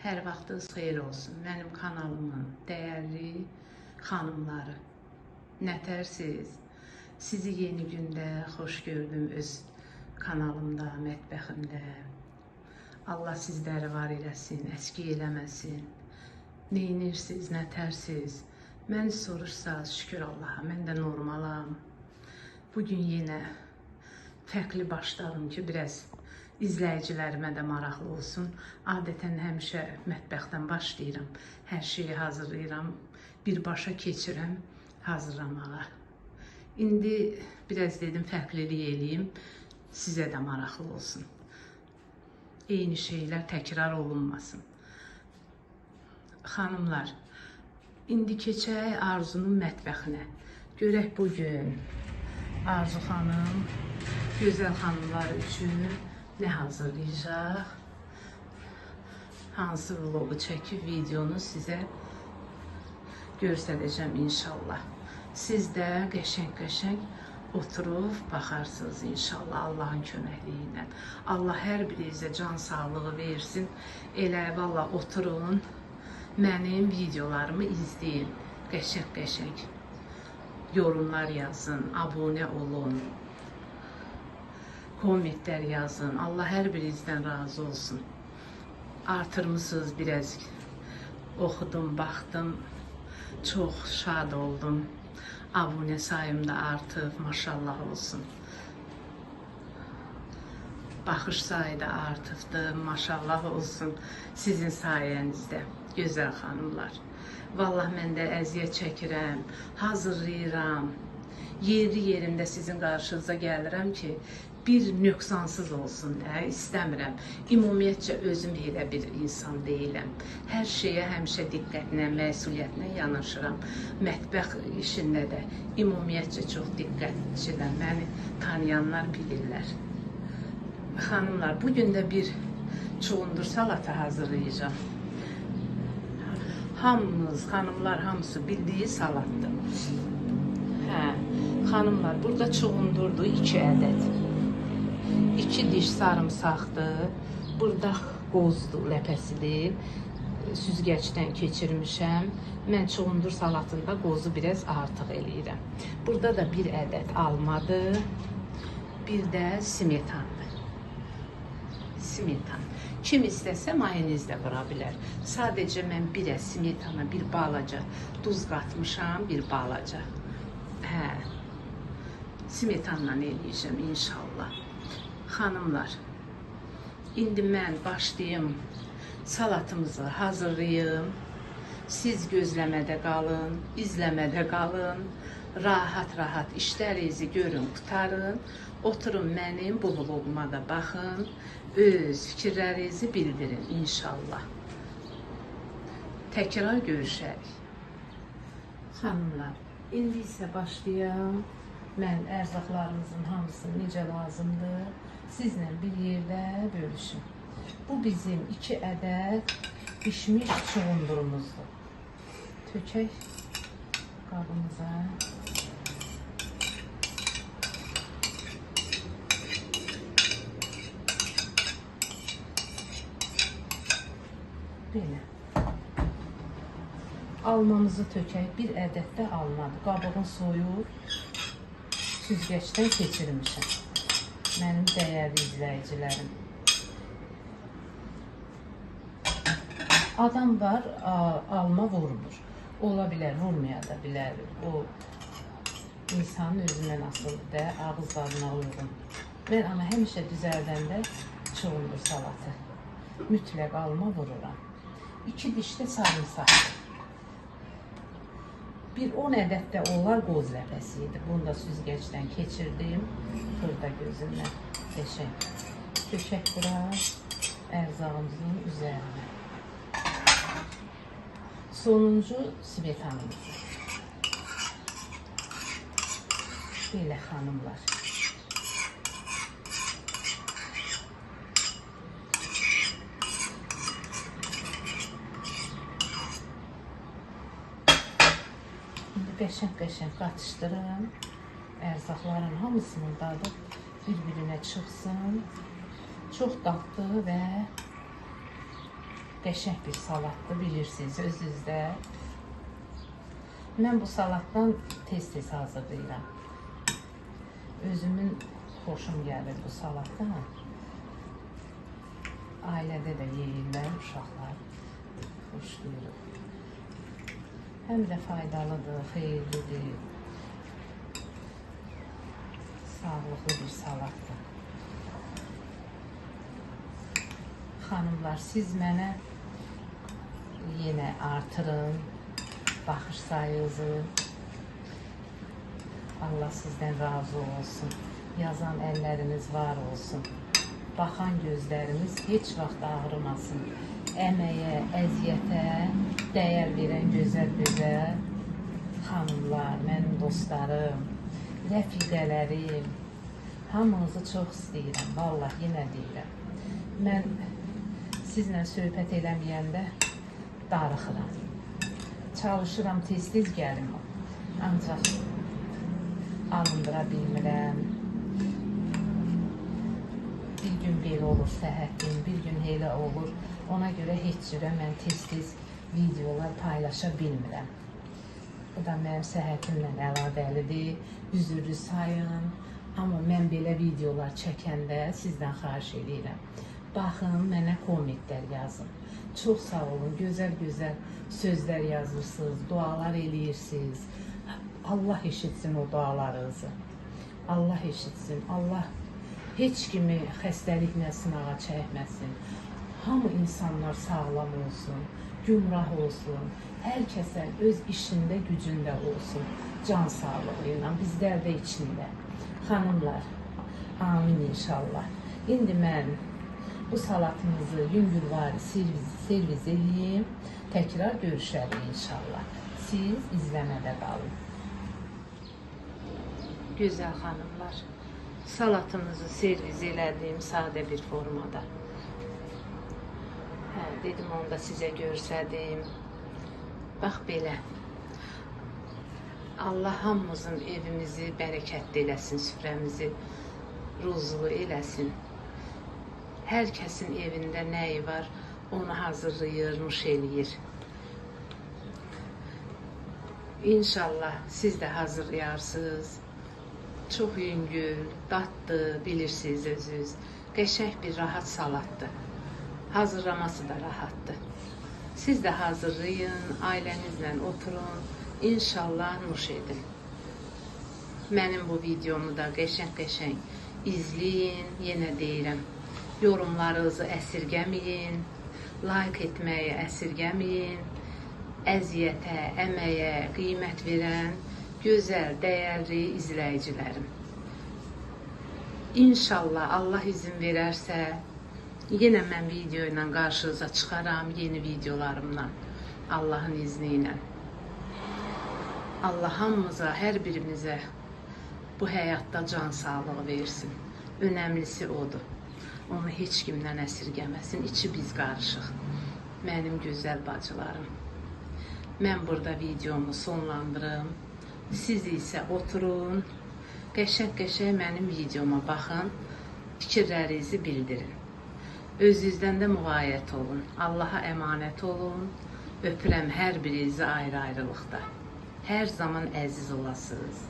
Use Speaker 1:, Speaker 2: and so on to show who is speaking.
Speaker 1: Hər vaxtınız xeyir olsun. Mənim kanalımın dəyərli xanımları. Nətərsiz? Sizi yeni gündə xoş gördüm öz kanalımda, mətbəximdə. Allah sizləri var eləsin, əski eləməsin. Neyinirsiniz, nətərsiz? Məni sorursaz, şükür Allaha, mən də normalam. Bugün yenə fərqli başladım ki, biraz izləyicilərimə də maraqlı olsun. Adətən həmişə mətbəxdən başlayıram. Hər şeyi hazırlayıram, birbaşa keçirəm hazırlamağa. İndi biraz dedim fərqlilik eləyim, sizə də maraqlı olsun. Eyni şeylər təkrar olunmasın. Xanımlar, indi keçək Arzunun mətbəxinə. Görək bugün Arzu xanım, gözəl xanımlar üçün nə hazırlayacaq? Hansı vlogu çəkib videonu sizə göstərəcəm inşallah. Siz də qəşəng-qəşəng oturub baxarsınız inşallah Allahın köməkliyi ilə. Allah hər birinizə can sağlığı versin. Elə valla oturun, mənim videolarımı izləyin. Qəşəng-qəşəng yorumlar yazın, abunə olun. Kommentlər yazın. Allah hər birinizdən razı olsun. Artırmışsınız biraz. Oxudum, baxdım. Çox şad oldum. Abunə sayım da artıb. Maşallah olsun. Baxış sayı da artıbdı. Maşallah olsun. Sizin sayənizdə. Gözəl xanımlar. Vallahi mən də əziyyət çəkirəm. Hazırlayıram. Yerində sizin qarşınıza gəlirəm ki, bir nöqsansız olsun, istəmirəm. Ümumiyyətcə özüm elə bir insan deyiləm. Hər şeyə həmişə diqqətlə, məsuliyyətlə yanaşıram. Mətbəx işində də ümumiyyətcə çox diqqətçiləm. Məni tanıyanlar bilirlər. Xanımlar, bugün də bir çuğundur salata hazırlayacağım. Hamınız, xanımlar hamısı bildiyi salatdır. Xanımlar, burada çuğundurdu 2 ədəd. 2 diş sarımsaqdır. Burada qozdur, ləpəsidir. Süzgəcdən keçirmişəm. Mən çuğundur salatında qozu biraz artıq eləyirəm. Burada da 1 ədəd almadır. Bir də smetandır. Smetan. Kim istəsə mayonez də vura bilər. Sadəcə mən bir smetana, bir balaca duz qatmışam, bir balaca. Smetanla eləyəcəm inşallah. Xanımlar, indi mən başlayım salatımızı hazırlayım. Siz gözləmədə qalın, izləmədə qalın. Rahat-rahat işlərinizi görün, qutarın. Oturun mənim bu vloguma da baxın. Öz fikirlərinizi bildirin inşallah. Təkrar görüşərik. Xanımlar, indi isə başlayam. Mən ərzaqlarımızın hamısını necə lazımdır, sizlə bir yerdə bölüşüm. Bu bizim 2 ədəd pişmiş çuğundurumuzdur. Tökək qabımıza. Belə. Almamızı tökək. 1 ədəd də almadır. Qabığın soyub süzgəcdən keçirmişəm. Mənim dəyərli izləyicilərim. Adam var, alma vurmur. Ola bilər, vurmaya da bilər. O, insanın özündən asılıdır, ağız dadına uyğun. Mən amma həmişə düzəldəndə çuğundur salatı. Mütləq alma vururam. 2 diş də sarımsaq. Bir 10 ədəd də onlar qoz ləpəsi idi. Bunu da süzgəcdən keçirdim. Xırda gözündən qəşəng. Tökək bura ərzağımızın üzərinə. Sonuncu smetanımızı. Belə xanımlar. Qəşəng-qəşəng qatışdırın. Ərzaqların hamısının dadı bir-birinə çıxsın. Çox dadlı və Qəşəng bir salatdır, bilirsiniz özünüzdə. Mən bu salatdan tez-tez hazırlayıram. Özümün xoşum gəlir bu salatdan. Ailədə də yeyirlər, uşaqlar xoşlayır. Həm də faydalıdır, xeyirlidir. Sağlıqlı bir salatdır. Xanımlar, siz mənə yenə artırın baxış sayınızı. Allah sizdən razı olsun. Yazan əlləriniz var olsun. Baxan gözlərimiz heç vaxt ağrımasın. Əməyə, əziyyətə dəyər verən gözəl-gözəl xanımlar, mənim dostlarım, rəfiqələrim, hamınızı çox istəyirəm. Vallahi yenə deyirəm. Mən sizlə söhbət eləməyəndə darıxıram. Çalışıram tez-tez gəlim. Ancaq alındıra bilmirəm. Bir gün belə olur səhhətim, bir gün elə olur. Ona görə heç cürə mən tez-tez videolar paylaşa bilmirəm. Bu da mənim səhhətimlə əlaqəlidir. Üzürlü sayın. Amma mən belə videolar çəkəndə sizdən xahiş edirəm. Baxın, mənə kommentlər yazın. Çox sağ olun, gözəl-gözəl sözlər yazırsınız, dualar eləyirsiniz. Allah eşitsin o dualarınızı. Allah eşitsin. Allah heç kimi xəstəliklə sınağa çəkməsin. Hamı insanlar sağlam olsun, gümrah olsun. Hər kəsə öz işində, gücündə olsun. Can sağlığı ilə, bizlər də içində. Xanımlar, amin inşallah. İndi mən bu salatımızı yüngülvari servis edeyim. Təkrar görüşərik inşallah. Siz izləmədə qalın. Gözəl xanımlar, salatımızı servis elədim sadə bir formada. Dedim onu da sizə görsədim. Bax belə. Allah hamımızın evimizi bərəkətli eləsin, süfrəmizi ruzlu eləsin. Hər kəsin evində nəyi var, onu hazırlayır, nuş eləyir. İnşallah siz də hazırlayarsınız. Çox yüngül, dadlı, bilirsiniz özünüz. Qəşəng bir rahat salatdır. Hazırlaması da rahatdır. Siz də hazırlayın, ailənizlə oturun. İnşallah nuş edin. Mənim bu videomu da qəşəng-qəşəng izləyin, yenə deyirəm. Yorumlarınızı əsirgəməyin, like etməyi əsirgəməyin. Əziyyətə, əməyə qiymət verən gözəl, dəyərli izləyicilərim. İnşallah Allah izin verərsə, yenə mən video ilə qarşınıza çıxaram, yeni videolarımla, Allahın izni ilə. Allah hamımıza, hər birimizə bu həyatda can sağlığı versin. Önəmlisi odur. Onu heç kimdən əsirgəməsin, içi biz qarışıq. Mənim gözəl bacılarım. Mən burada videomu sonlandırım. Siz isə oturun, qəşəng-qəşəng mənim videoma baxın, fikirlərinizi bildirin. Özünüzdən də müğayət olun, Allaha əmanət olun, öpürəm hər birinizi ayrı-ayrılıqda. Hər zaman əziz olasınız.